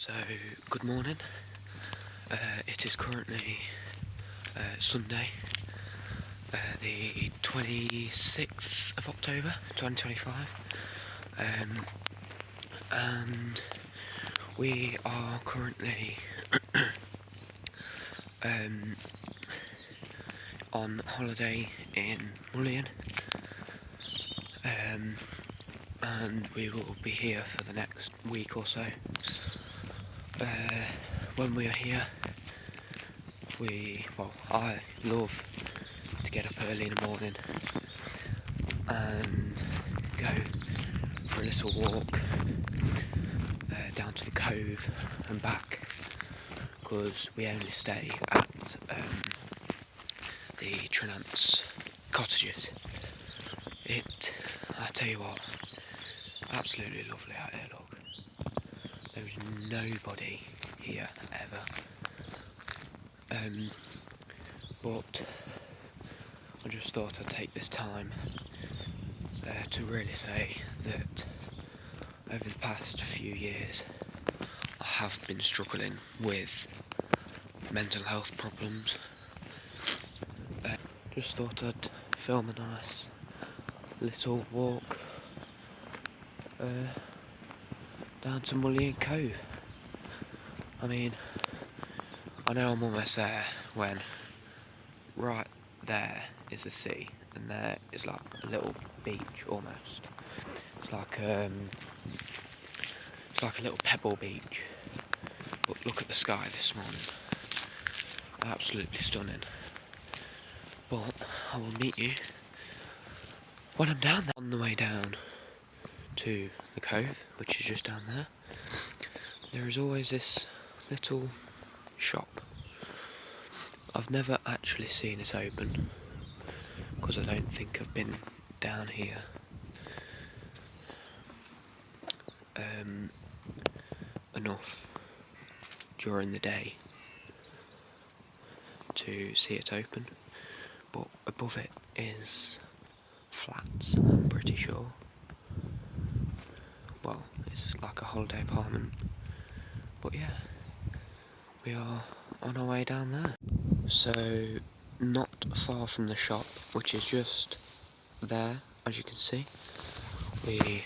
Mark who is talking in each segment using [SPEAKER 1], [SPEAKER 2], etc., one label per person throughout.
[SPEAKER 1] So, good morning. It is currently Sunday, the 26th of October 2025, and we are currently on holiday in Mullion, and we will be here for the next week or so. When we are here, I love to get up early in the morning and go for a little walk down to the cove and back, because we only stay at the Trenance cottages. I tell you what, absolutely lovely out here, look. There is nobody here ever. But I just thought I'd take this time to really say that over the past few years I have been struggling with mental health problems. Just thought I'd film a nice little walk down to Mullion Cove. I mean, I know I'm almost there when right there is the sea and there is like a little beach almost. It's like a little pebble beach. But look at the sky this morning. Absolutely stunning. But I will meet you when I'm down there. On the way down to the cove, which is just down there is always this little shop. I've never actually seen it open because I don't think I've been down here enough during the day to see it open, but above it is flats, I'm pretty sure. Well, it's like a holiday apartment, but yeah, we are on our way down there. So, not far from the shop, which is just there, as you can see, we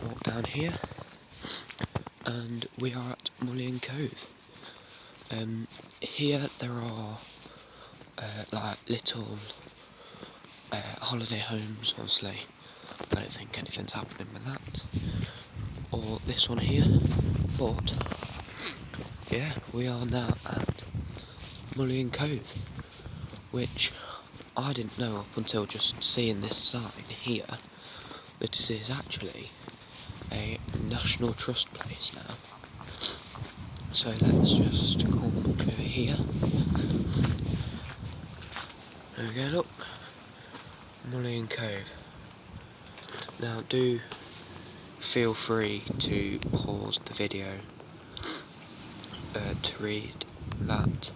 [SPEAKER 1] walk down here, and we are at Mullion Cove. Here there are like little holiday homes, obviously. I don't think anything's happening with that, or this one here, but yeah, we are now at Mullion Cove, which I didn't know up until just seeing this sign here, that it is actually a National Trust place now. So let's just come over here. There we go, look. Mullion Cove. Now do feel free to pause the video to read that.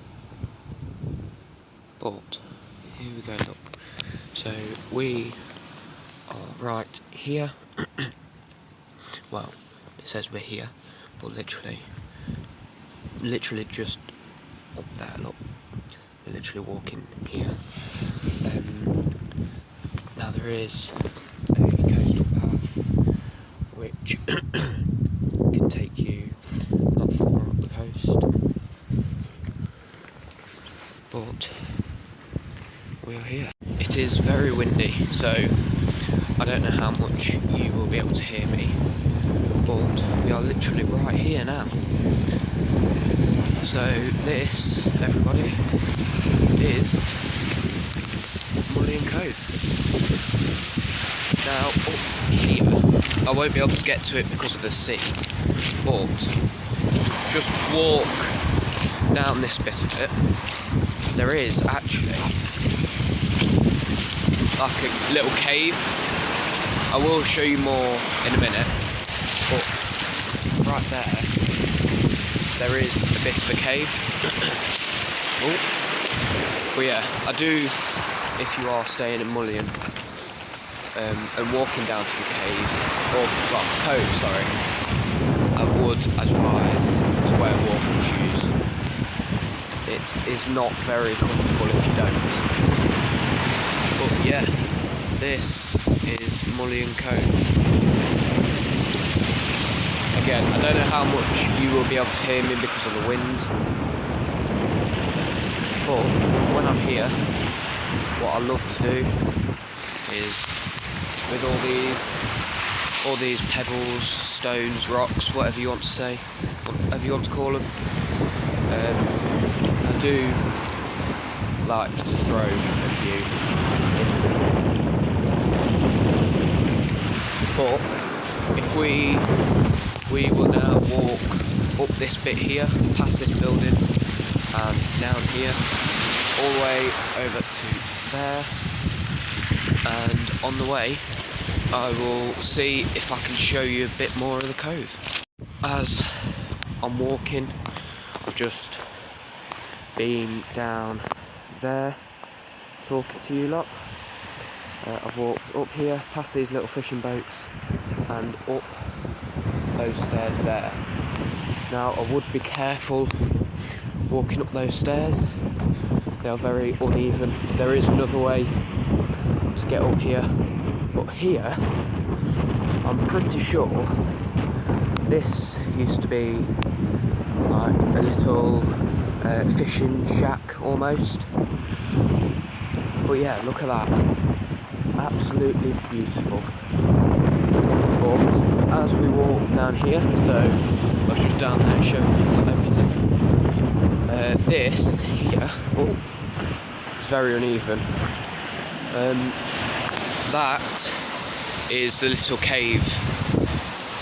[SPEAKER 1] But here we go, look. So we are right here. Well, it says we're here, but literally just up there, look. We're literally walking here. Now there is a coastal path which can take you not far up the coast, but we are here. It is very windy, so I don't know how much you will be able to hear me, but we are literally right here now. So this, everybody, is Mullion Cove. Now up here, I won't be able to get to it because of the sea, but just walk down this bit of it. There is actually like a little cave. I will show you more in a minute, but right there is a bit of a cave. But yeah, I do, if you are staying in Mullion and walking down to the cave, or well, cove, sorry, I would advise is not very comfortable if you don't. But yeah, this is Mullion Cove. Again, I don't know how much you will be able to hear me because of the wind, but when I'm here, what I love to do is, with all these pebbles, stones, rocks, whatever you want to say, whatever you want to call them, I do like to throw a few into the sea. But if we will now walk up this bit here, past this building, and down here, all the way over to there, and on the way I will see if I can show you a bit more of the cove. As I'm walking, I've just been down there talking to you lot. I've walked up here, past these little fishing boats, and up those stairs there. Now I would be careful walking up those stairs, they are very uneven. There is another way to get up here, but here I'm pretty sure this used to be like a little fishing shack almost. But yeah, look at that, absolutely beautiful. But as we walk down here, so I was just down there showing you everything, this here, oh, it's very uneven. That is the little cave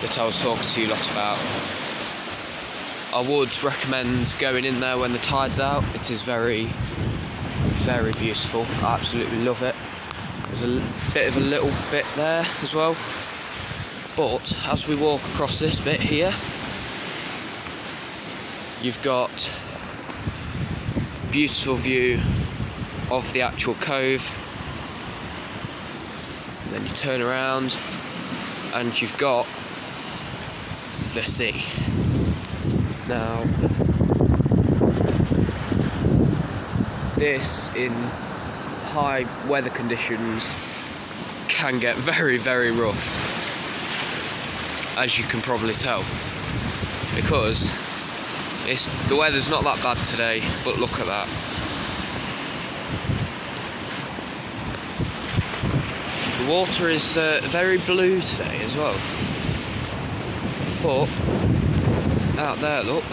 [SPEAKER 1] that I was talking to you lot about. I would recommend going in there when the tide's out. It is very, very beautiful. I absolutely love it. There's a bit of a little bit there as well. But as we walk across this bit here, you've got a beautiful view of the actual cove. And then you turn around and you've got the sea. Now, this in high weather conditions can get very, very rough, as you can probably tell, because the weather's not that bad today, but look at that. The water is very blue today as well, but out there, look,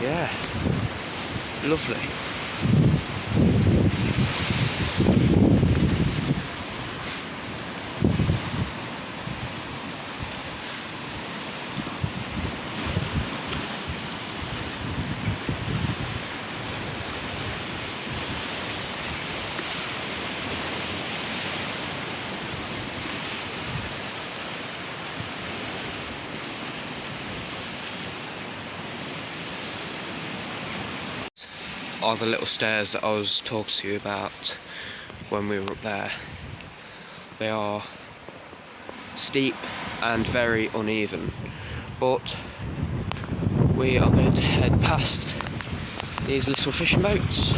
[SPEAKER 1] yeah, lovely. Are the little stairs that I was talking to you about when we were up there. They are steep and very uneven, but we are going to head past these little fishing boats,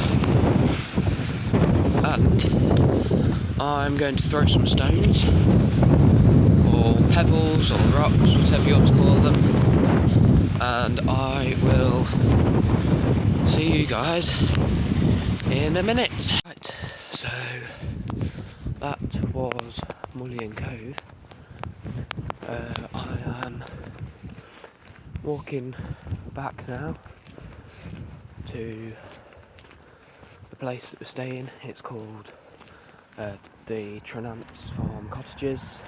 [SPEAKER 1] and I'm going to throw some stones or pebbles or rocks, whatever you want to call them, and I will see you guys in a minute. Right, so that was Mullion Cove. I am walking back now to the place that we're staying. It's called the Trenance Farm Cottages.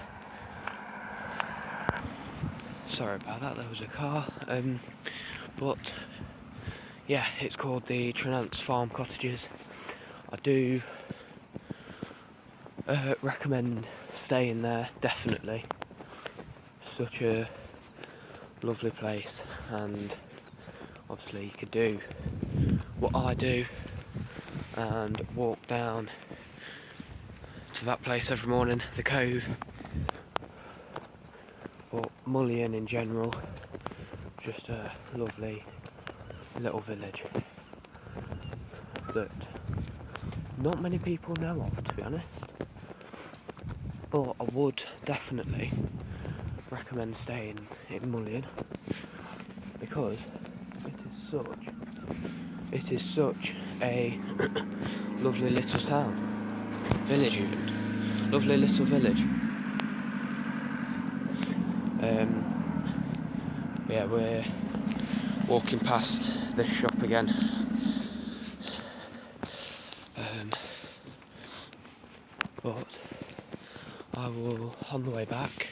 [SPEAKER 1] Sorry about that, there was a car. But yeah, it's called the Trenance Farm Cottages. I do recommend staying there, definitely. Such a lovely place, and obviously you could do what I do and walk down to that place every morning, the Cove. But Mullion in general, just a lovely little village that not many people know of, to be honest. But I would definitely recommend staying in Mullion because it is such a lovely little town, village even, lovely little village. Yeah, we're walking past this shop again. But I will, on the way back,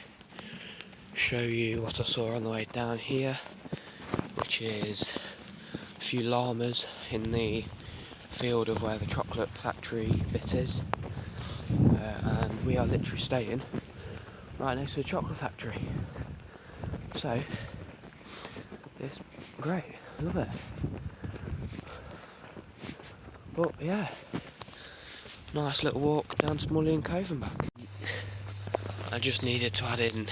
[SPEAKER 1] show you what I saw on the way down here, which is a few llamas in the field of where the chocolate factory bit is. And we are literally staying right next to the chocolate factory. So, it's great, I love it. But yeah, nice little walk down to Mullion Cove and back. I just needed to add in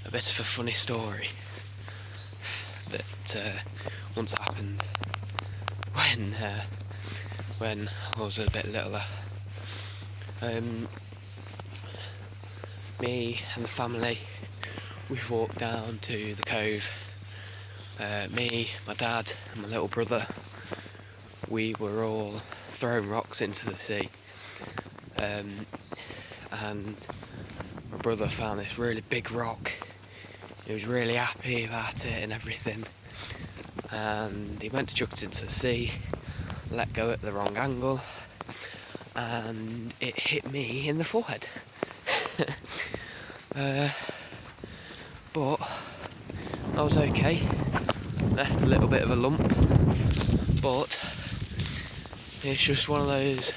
[SPEAKER 1] a bit of a funny story that once happened when I was a bit littler. Me and the family, we walked down to the cove. Me, my dad and my little brother, we were all throwing rocks into the sea. And my brother found this really big rock. He was really happy about it and everything. And he went to chuck it into the sea, let go at the wrong angle, and it hit me in the forehead. But I was okay. Left a little bit of a lump, but it's just one of those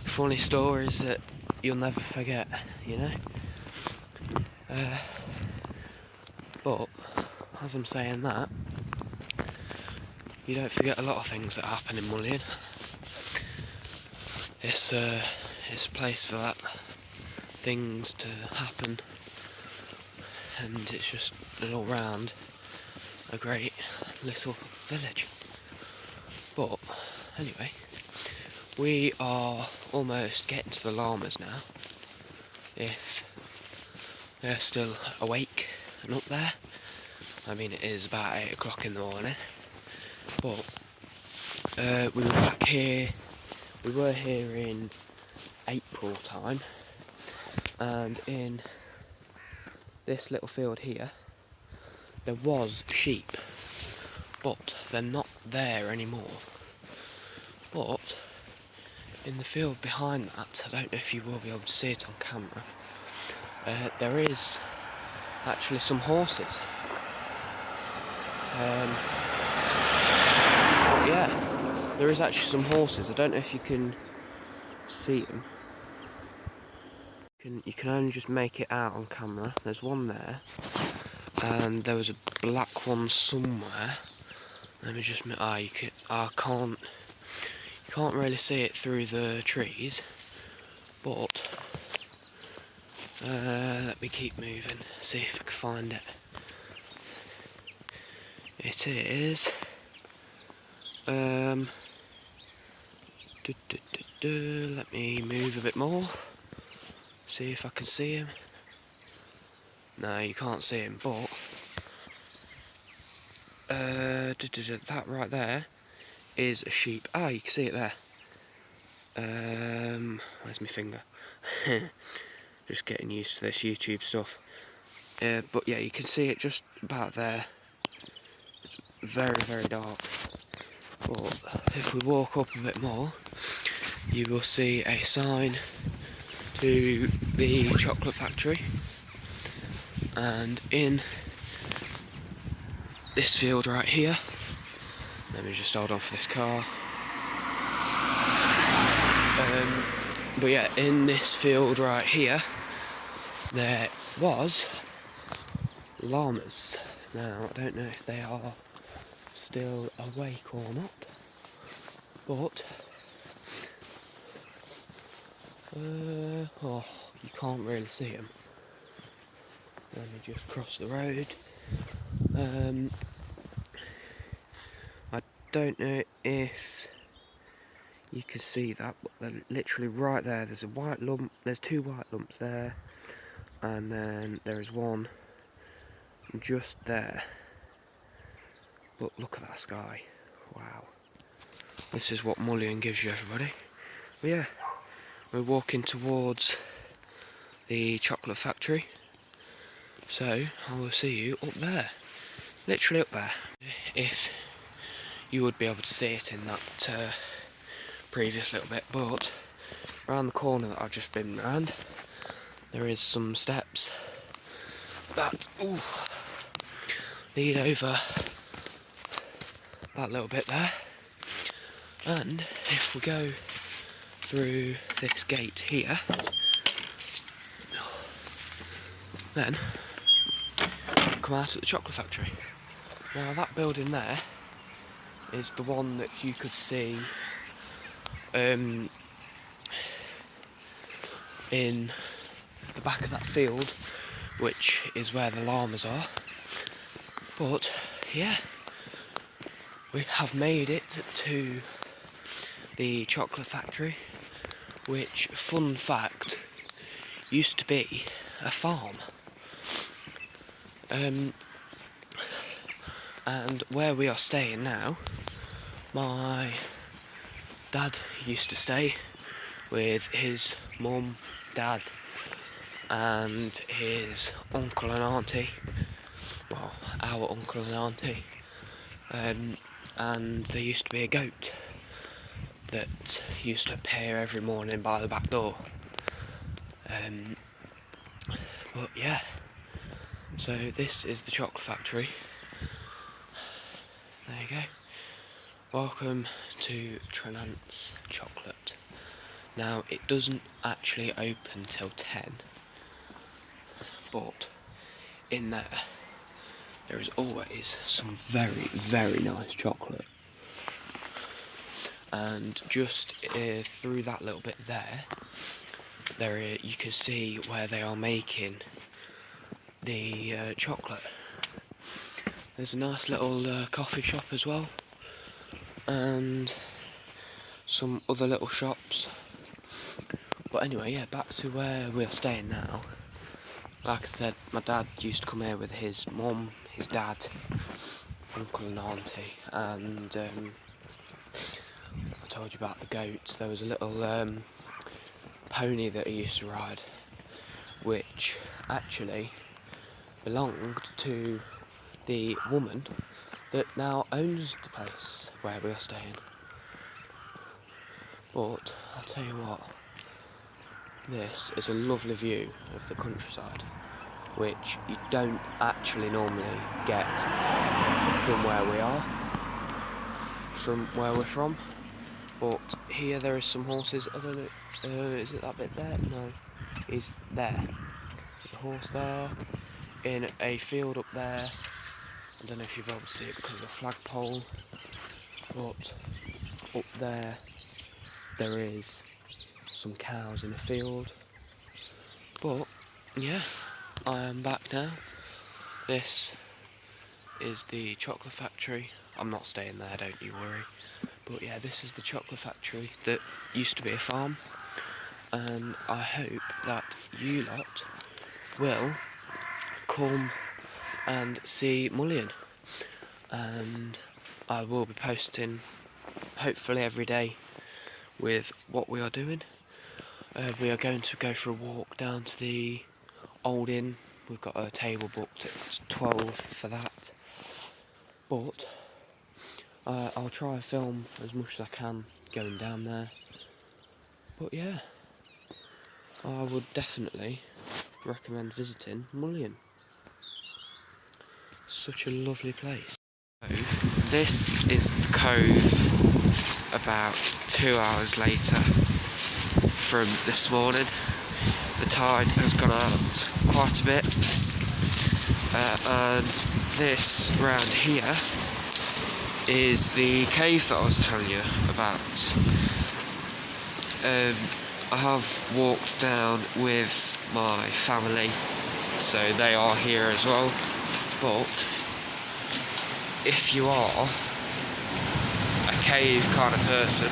[SPEAKER 1] funny stories that you'll never forget, you know. But as I'm saying that, you don't forget a lot of things that happen in Mullion. It's a place for that, things to happen, and it's just all round a great little village. But anyway, we are almost getting to the llamas now, if they're still awake and up there. I mean, it is about 8 o'clock in the morning, but we were back here. We were here in April time, and in this little field here there was sheep, but they're not there anymore. But in the field behind that, I don't know if you will be able to see it on camera, there is actually some horses. Yeah, there is actually some horses. I don't know if you can see them. You can only just make it out on camera. There's one there, and there was a black one somewhere. Let me just. I can't really see it through the trees, but let me keep moving. See if I can find it. It is. Let me move a bit more. See if I can see him. No, you can't see him, but that right there is a sheep. Ah, you can see it there. Where's my finger? Just getting used to this YouTube stuff. But yeah, you can see it just about there. It's very, very dark. But if we walk up a bit more, you will see a sign to the chocolate factory. And in this field right here, let me just hold on for this car. But yeah, in this field right here, there was llamas. Now, I don't know if they are still awake or not, but you can't really see them. Let me just cross the road. don't know if you can see that, but they're literally right there. There's a white lump, there's two white lumps there, and then there is one just there. But look at that sky, wow. This is what Mullion gives you, everybody. But yeah, we're walking towards the chocolate factory, so I will see you up there, literally up there. If you would be able to see it in that previous little bit, but around the corner that I've just been round, there is some steps that lead over that little bit there, and if we go through this gate here, then come out at the chocolate factory. Now that building there is the one that you could see in the back of that field, which is where the llamas are. But yeah, we have made it to the chocolate factory, which, fun fact, used to be a farm. And where we are staying now, my dad used to stay with his mum, dad, and his uncle and auntie. Well, our uncle and auntie. And there used to be a goat that used to appear every morning by the back door. But yeah, so this is the chocolate factory. There you go. Welcome to Trenance Chocolate. Now, it doesn't actually open till 10, but in there is always some very, very nice chocolate. And just through that little bit there, you can see where they are making the chocolate. There's a nice little coffee shop as well, and some other little shops. But anyway, yeah, back to where we're staying now. Like I said, my dad used to come here with his mum, his dad, uncle and auntie, and I told you about the goats. There was a little pony that he used to ride, which actually belonged to the woman that now owns the place where we are staying. But I'll tell you what, this is a lovely view of the countryside, which you don't actually normally get from where we are, from where we're from. But here there is some horses. I don't know, is it that bit there? No, it's there. There's a horse there, in a field up there. I don't know if you'll be able to see it because of the flagpole, but up there is some cows in a field. But yeah, I am back now. This is the chocolate factory. I'm not staying there, don't you worry. But yeah, this is the chocolate factory that used to be a farm, and I hope that you lot will come and see Mullion. And I will be posting hopefully every day with what we are doing. We are going to go for a walk down to the old inn. We've got a table booked at 12 for that. But I'll try and film as much as I can going down there. But yeah, I would definitely recommend visiting Mullion. Such a lovely place. This is the cove about 2 hours later from this morning. The tide has gone out quite a bit, and this round here is the cave that I was telling you about. I have walked down with my family, so they are here as well. But if you are a cave kind of person,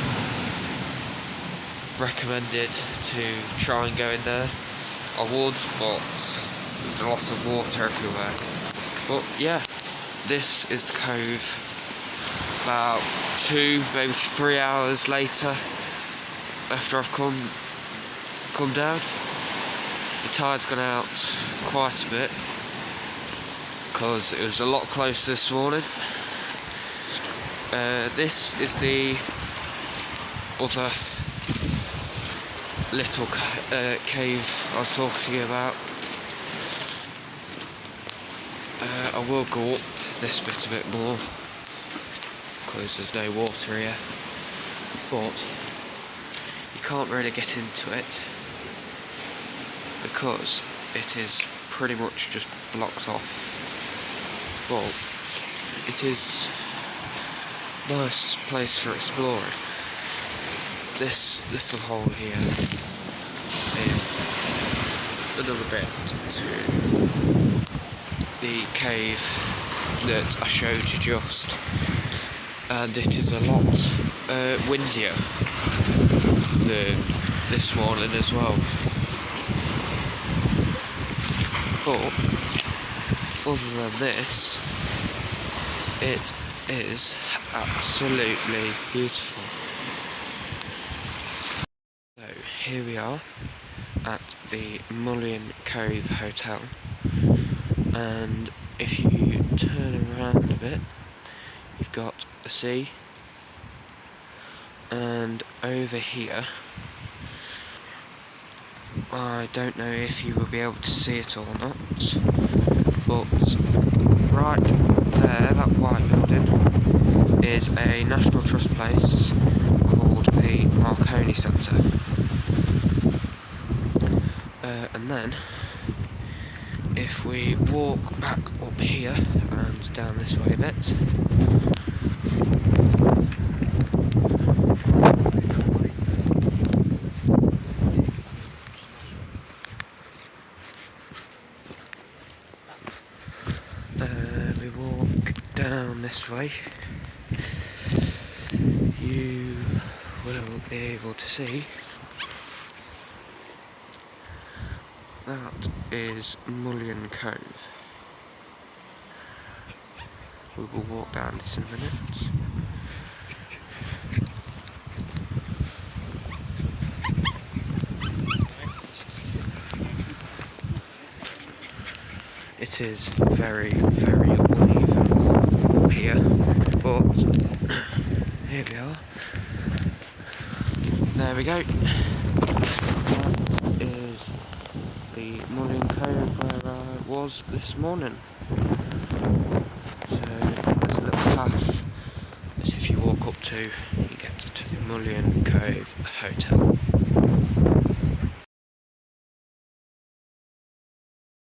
[SPEAKER 1] recommended to try and go in there. I would, but there's a lot of water everywhere. But yeah, this is the cove. About 2, maybe 3 hours later, after I've come down, the tide's gone out quite a bit because it was a lot closer this morning. This is the other little cave I was talking to you about. I will go up this bit a bit more because there's no water here, but you can't really get into it because it is pretty much just blocked off. But it is a nice place for exploring. This little hole here is another bit to the cave that I showed you just, and it is a lot windier than this morning as well. But other than this, it is absolutely beautiful. So here we are at the Mullion Cove Hotel, and if you turn around a bit, you've got the sea, and over here, I don't know if you will be able to see it or not, but right there, that white building, is a National Trust place called the Marconi Centre. And then, if we walk back up here and down this way a bit, we walk down this way, you will be able to see that is Mullion Cove. We will walk down this in a minute. It is very, very uneven up here, but here we are. There we go. That is the Mullion Cove where I was this morning. So there's a little path that if you walk up to, you get to the Mullion Cove Hotel.